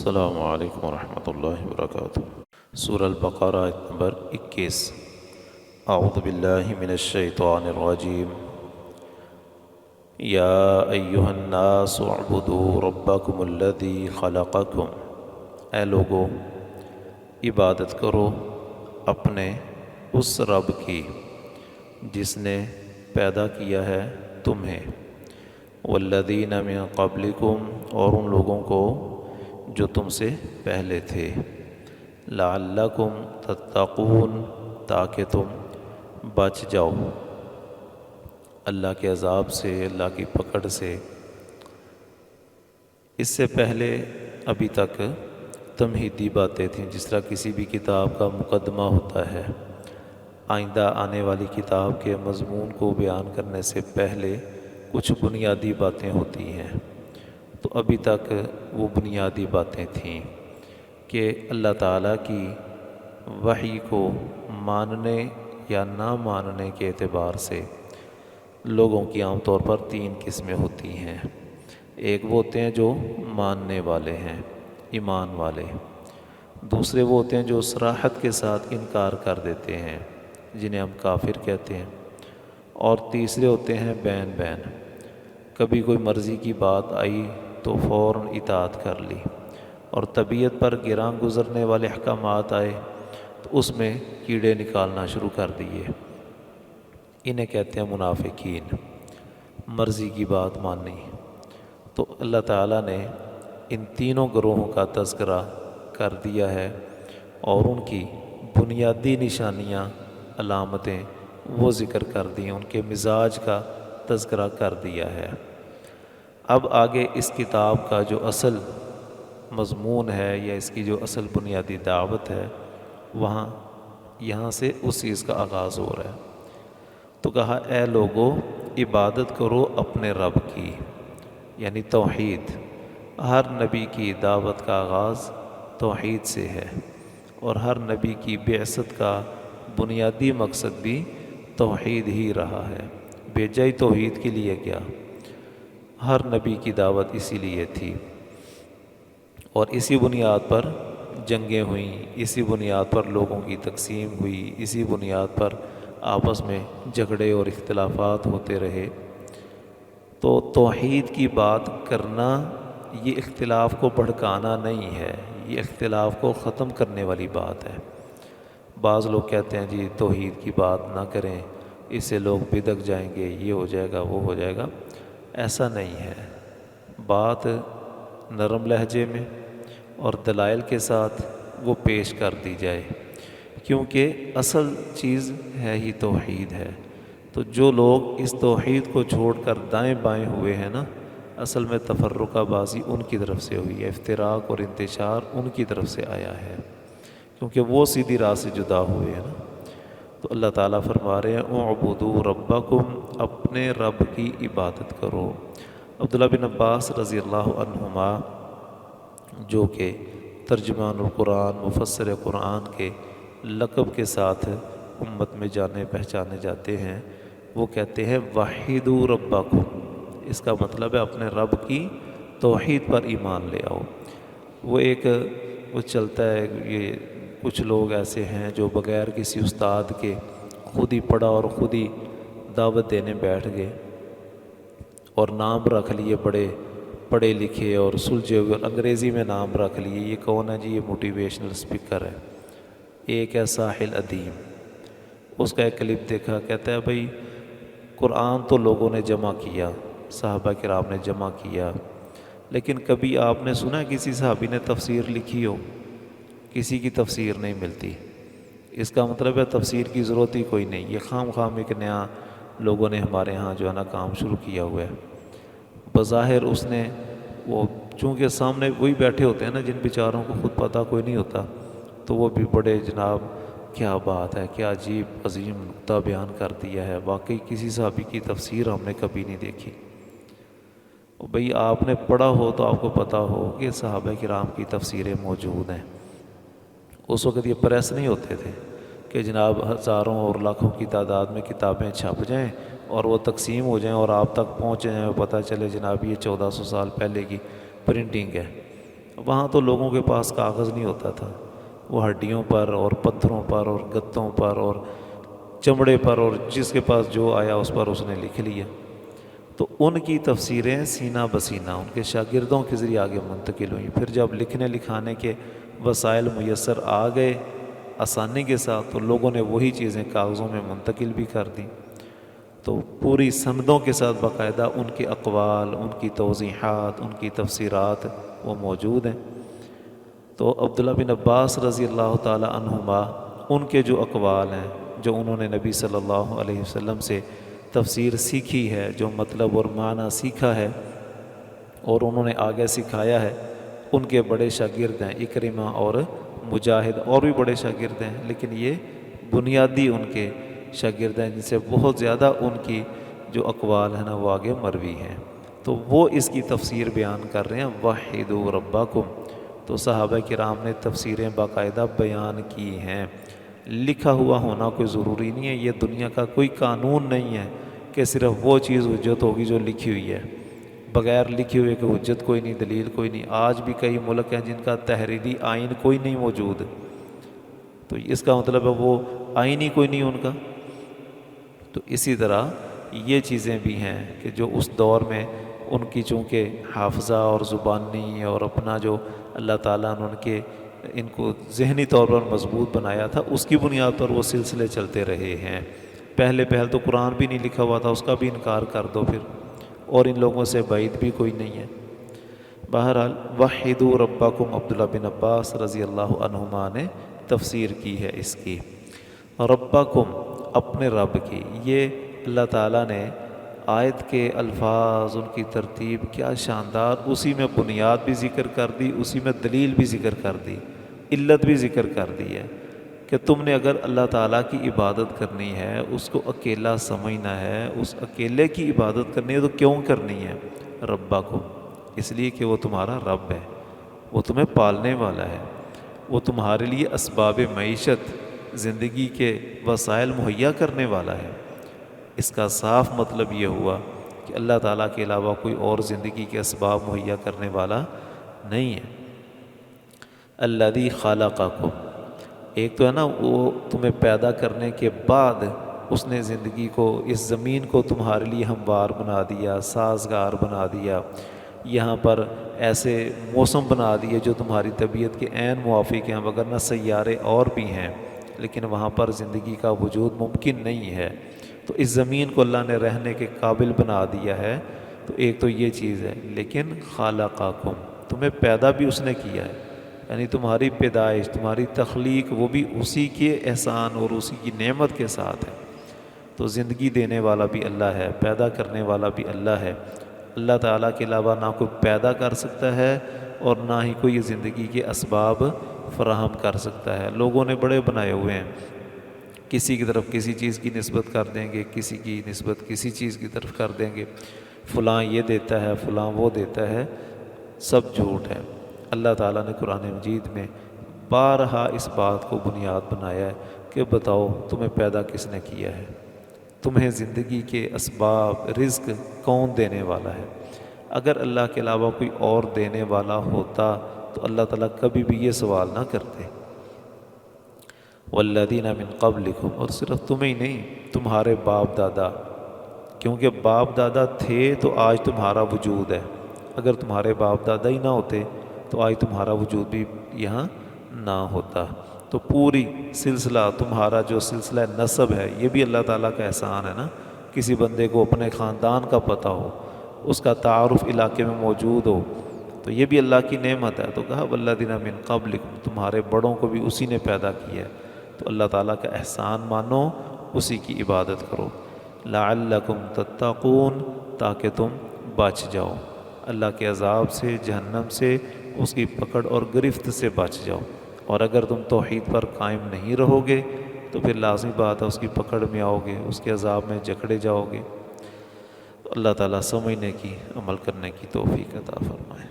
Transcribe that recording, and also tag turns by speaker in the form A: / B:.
A: السلام علیکم ورحمۃ اللہ وبرکاتہ۔ سورہ البقرہ آیت نمبر 21۔ اعوذ باللہ من الشیطان الرجیم۔ یا ایہا الناس اعبدوا ربکم الذی خلقکم، اے لوگو عبادت کرو اپنے اس رب کی جس نے پیدا کیا ہے تمہیں، والذین من قبلکم، اور ان لوگوں کو جو تم سے پہلے تھے، لعلکم تتقون، تاکہ تم بچ جاؤ اللہ کے عذاب سے، اللہ کی پکڑ سے۔ اس سے پہلے ابھی تک تمہیدی باتیں تھیں، جس طرح کسی بھی کتاب کا مقدمہ ہوتا ہے، آئندہ آنے والی کتاب کے مضمون کو بیان کرنے سے پہلے کچھ بنیادی باتیں ہوتی ہیں۔ تو ابھی تک وہ بنیادی باتیں تھیں کہ اللہ تعالیٰ کی وحی کو ماننے یا نہ ماننے کے اعتبار سے لوگوں کی عام طور پر تین قسمیں ہوتی ہیں۔ ایک وہ ہوتے ہیں جو ماننے والے ہیں، ایمان والے۔ دوسرے وہ ہوتے ہیں جو صراحت کے ساتھ انکار کر دیتے ہیں، جنہیں ہم کافر کہتے ہیں۔ اور تیسرے ہوتے ہیں بین بین، کبھی کوئی مرضی کی بات آئی تو فوراً اطاعت کر لی، اور طبیعت پر گراں گزرنے والے احکامات آئے تو اس میں کیڑے نکالنا شروع کر دیے۔ انہیں کہتے ہیں منافقین، مرضی کی بات مانی۔ تو اللہ تعالیٰ نے ان تینوں گروہوں کا تذکرہ کر دیا ہے، اور ان کی بنیادی نشانیاں، علامتیں وہ ذکر کر دی، ان کے مزاج کا تذکرہ کر دیا ہے۔ اب آگے اس کتاب کا جو اصل مضمون ہے، یا اس کی جو اصل بنیادی دعوت ہے، یہاں سے اس چیز کا آغاز ہو رہا ہے۔ تو کہا اے لوگو عبادت کرو اپنے رب کی، یعنی توحید۔ ہر نبی کی دعوت کا آغاز توحید سے ہے، اور ہر نبی کی بعثت کا بنیادی مقصد بھی توحید ہی رہا ہے۔ بھیجا ہی توحید کے لیے کیا، ہر نبی کی دعوت اسی لیے تھی، اور اسی بنیاد پر جنگیں ہوئیں، اسی بنیاد پر لوگوں کی تقسیم ہوئی، اسی بنیاد پر آپس میں جھگڑے اور اختلافات ہوتے رہے۔ تو توحید کی بات کرنا یہ اختلاف کو بھڑکانا نہیں ہے، یہ اختلاف کو ختم کرنے والی بات ہے۔ بعض لوگ کہتے ہیں جی توحید کی بات نہ کریں، اس سے لوگ بدک جائیں گے، یہ ہو جائے گا، وہ ہو جائے گا۔ ایسا نہیں ہے، بات نرم لہجے میں اور دلائل کے ساتھ وہ پیش کر دی جائے، کیونکہ اصل چیز ہے ہی توحید ہے۔ تو جو لوگ اس توحید کو چھوڑ کر دائیں بائیں ہوئے ہیں نا، اصل میں تفرقہ بازی ان کی طرف سے ہوئی ہے، افتراق اور انتشار ان کی طرف سے آیا ہے، کیونکہ وہ سیدھی راہ سے جدا ہوئے ہیں نا۔ تو اللہ تعالیٰ فرما رہے ہیں اعبدوا ربکم، اپنے رب کی عبادت کرو۔ عبداللہ بن عباس رضی اللہ عنہما، جو کہ ترجمان القرآن، مفسر قرآن کے لقب کے ساتھ امت میں جانے پہچانے جاتے ہیں، وہ کہتے ہیں وحدوا ربکم، اس کا مطلب ہے اپنے رب کی توحید پر ایمان لے آؤ۔ وہ چلتا ہے، یہ کچھ لوگ ایسے ہیں جو بغیر کسی استاد کے خود ہی پڑھا اور خود ہی دعوت دینے بیٹھ گئے، اور نام رکھ لیے بڑے پڑھے لکھے اور سلجھے ہوئے، انگریزی میں نام رکھ لیے۔ یہ کون ہے جی؟ یہ موٹیویشنل اسپیکر ہے۔ ایک ہے ساحل ادیم، اس کا ایک کلپ دیکھا، کہتا ہے بھائی قرآن تو لوگوں نے جمع کیا، صحابہ کرام نے جمع کیا، لیکن کبھی آپ نے سنا کسی صحابی نے تفسیر لکھی ہو؟ کسی کی تفسیر نہیں ملتی۔ اس کا مطلب ہے تفسیر کی ضرورت ہی کوئی نہیں، یہ خام خام ایک نیا لوگوں نے ہمارے ہاں جو ہے نا کام شروع کیا ہوا ہے۔ بظاہر اس نے وہ چونکہ سامنے وہی بیٹھے ہوتے ہیں نا جن بیچاروں کو خود پتہ کوئی نہیں ہوتا، تو وہ بھی بڑے جناب کیا بات ہے، کیا عجیب عظیم نقطہ بیان کر دیا ہے، واقعی کسی صحابی کی تفسیر ہم نے کبھی نہیں دیکھی۔ بھئی آپ نے پڑھا ہو تو آپ کو پتہ ہو کہ صحابہ کرام کی تفسیریں موجود ہیں۔ اس وقت یہ پریس نہیں ہوتے تھے کہ جناب ہزاروں اور لاکھوں کی تعداد میں کتابیں چھپ جائیں اور وہ تقسیم ہو جائیں اور آپ تک پہنچ جائیں اور پتہ چلے جناب یہ 1400 سال پہلے کی پرنٹنگ ہے۔ وہاں تو لوگوں کے پاس کاغذ نہیں ہوتا تھا، وہ ہڈیوں پر اور پتھروں پر اور گتوں پر اور چمڑے پر، اور جس کے پاس جو آیا اس پر اس نے لکھ لیا۔ تو ان کی تفسیریں سینہ بسینہ ان کے شاگردوں کے ذریعے آگے منتقل ہوئیں۔ پھر جب لکھنے لکھانے کے وسائل میسر آ گئے آسانی کے ساتھ، تو لوگوں نے وہی چیزیں کاغذوں میں منتقل بھی کر دیں۔ تو پوری سندوں کے ساتھ باقاعدہ ان کے اقوال، ان کی توضیحات، ان کی تفسیرات وہ موجود ہیں۔ تو عبداللہ بن عباس رضی اللہ تعالی عنہما، ان کے جو اقوال ہیں، جو انہوں نے نبی صلی اللہ علیہ وسلم سے تفسیر سیکھی ہے، جو مطلب اور معنی سیکھا ہے اور انہوں نے آگے سکھایا ہے، ان کے بڑے شاگرد ہیں اکرمہ اور مجاہد، اور بھی بڑے شاگرد ہیں، لیکن یہ بنیادی ان کے شاگرد ہیں جن سے بہت زیادہ ان کی جو اقوال ہیں نا وہ آگے مروی ہیں۔ تو وہ اس کی تفسیر بیان کر رہے ہیں، وحدوا ربکم۔ تو صحابہ کرام نے تفسیریں باقاعدہ بیان کی ہیں۔ لکھا ہوا ہونا کوئی ضروری نہیں ہے، یہ دنیا کا کوئی قانون نہیں ہے کہ صرف وہ چیز حجت ہوگی جو لکھی ہوئی ہے، بغیر لکھی ہوئے کہ حجت کوئی نہیں، دلیل کوئی نہیں۔ آج بھی کئی ملک ہیں جن کا تحریری آئین کوئی نہیں موجود، تو اس کا مطلب ہے وہ آئین ہی کوئی نہیں ان کا۔ تو اسی طرح یہ چیزیں بھی ہیں کہ جو اس دور میں ان کی چونکہ حافظہ اور زبانی اور اپنا جو اللہ تعالیٰ نے ان کو ذہنی طور پر مضبوط بنایا تھا، اس کی بنیاد پر وہ سلسلے چلتے رہے ہیں۔ پہلے تو قرآن بھی نہیں لکھا ہوا تھا، اس کا بھی انکار کر دو پھر، اور ان لوگوں سے بعید بھی کوئی نہیں ہے۔ بہرحال وحدوا ربکم، عبداللہ بن عباس رضی اللہ عنہما نے تفسیر کی ہے اس کی۔ ربکم، اپنے رب کی، یہ اللہ تعالیٰ نے آیت کے الفاظ، ان کی ترتیب کیا شاندار، اسی میں بنیاد بھی ذکر کر دی، اسی میں دلیل بھی ذکر کر دی، علت بھی ذکر کر دی ہے کہ تم نے اگر اللہ تعالیٰ کی عبادت کرنی ہے، اس کو اکیلا سمجھنا ہے، اس اکیلے کی عبادت کرنی ہے، تو کیوں کرنی ہے؟ ربکم، اس لیے کہ وہ تمہارا رب ہے، وہ تمہیں پالنے والا ہے، وہ تمہارے لیے اسباب معیشت، زندگی کے وسائل مہیا کرنے والا ہے۔ اس کا صاف مطلب یہ ہوا کہ اللہ تعالیٰ کے علاوہ کوئی اور زندگی کے اسباب مہیا کرنے والا نہیں ہے۔ الذی خلقکم، ایک تو ہے نا وہ تمہیں پیدا کرنے کے بعد اس نے زندگی کو، اس زمین کو تمہارے لیے ہموار بنا دیا، سازگار بنا دیا، یہاں پر ایسے موسم بنا دیے جو تمہاری طبیعت کے عین موافق ہیں، وگرنہ سیارے اور بھی ہیں لیکن وہاں پر زندگی کا وجود ممکن نہیں ہے۔ تو اس زمین کو اللہ نے رہنے کے قابل بنا دیا ہے، تو ایک تو یہ چیز ہے۔ لیکن خلقکم، تمہیں پیدا بھی اس نے کیا ہے، یعنی تمہاری پیدائش، تمہاری تخلیق وہ بھی اسی کے احسان اور اسی کی نعمت کے ساتھ ہے۔ تو زندگی دینے والا بھی اللہ ہے، پیدا کرنے والا بھی اللہ ہے۔ اللہ تعالیٰ کے علاوہ نہ کوئی پیدا کر سکتا ہے اور نہ ہی کوئی زندگی کے اسباب فراہم کر سکتا ہے۔ لوگوں نے بڑے بنائے ہوئے ہیں، کسی کی طرف کسی چیز کی نسبت کر دیں گے، کسی کی نسبت کسی چیز کی طرف کر دیں گے، فلاں یہ دیتا ہے، فلاں وہ دیتا ہے، سب جھوٹ ہے۔ اللہ تعالیٰ نے قرآن مجید میں بارہا اس بات کو بنیاد بنایا ہے کہ بتاؤ تمہیں پیدا کس نے کیا ہے، تمہیں زندگی کے اسباب، رزق کون دینے والا ہے۔ اگر اللہ کے علاوہ کوئی اور دینے والا ہوتا تو اللہ تعالیٰ کبھی بھی یہ سوال نہ کرتے۔ والذین من قبلکم، اور صرف تمہیں ہی نہیں، تمہارے باپ دادا، کیونکہ باپ دادا تھے تو آج تمہارا وجود ہے، اگر تمہارے باپ دادا ہی نہ ہوتے تو آج تمہارا وجود بھی یہاں نہ ہوتا۔ تو پوری سلسلہ، تمہارا جو سلسلہ نسب ہے، یہ بھی اللہ تعالیٰ کا احسان ہے نا۔ کسی بندے کو اپنے خاندان کا پتہ ہو، اس کا تعارف علاقے میں موجود ہو، تو یہ بھی اللہ کی نعمت ہے۔ تو کہا والذین من قبلکم، تمہارے بڑوں کو بھی اسی نے پیدا کیا ہے، تو اللہ تعالیٰ کا احسان مانو، اسی کی عبادت کرو۔ لعلکم تتقون، تاکہ تم بچ جاؤ اللہ کے عذاب سے، جہنم سے، اس کی پکڑ اور گرفت سے بچ جاؤ۔ اور اگر تم توحید پر قائم نہیں رہو گے تو پھر لازمی بات ہے اس کی پکڑ میں آؤ گے، اس کے عذاب میں جکڑے جاؤ گے۔ تو اللہ تعالیٰ سمجھنے کی، عمل کرنے کی توفیق عطا فرمائے۔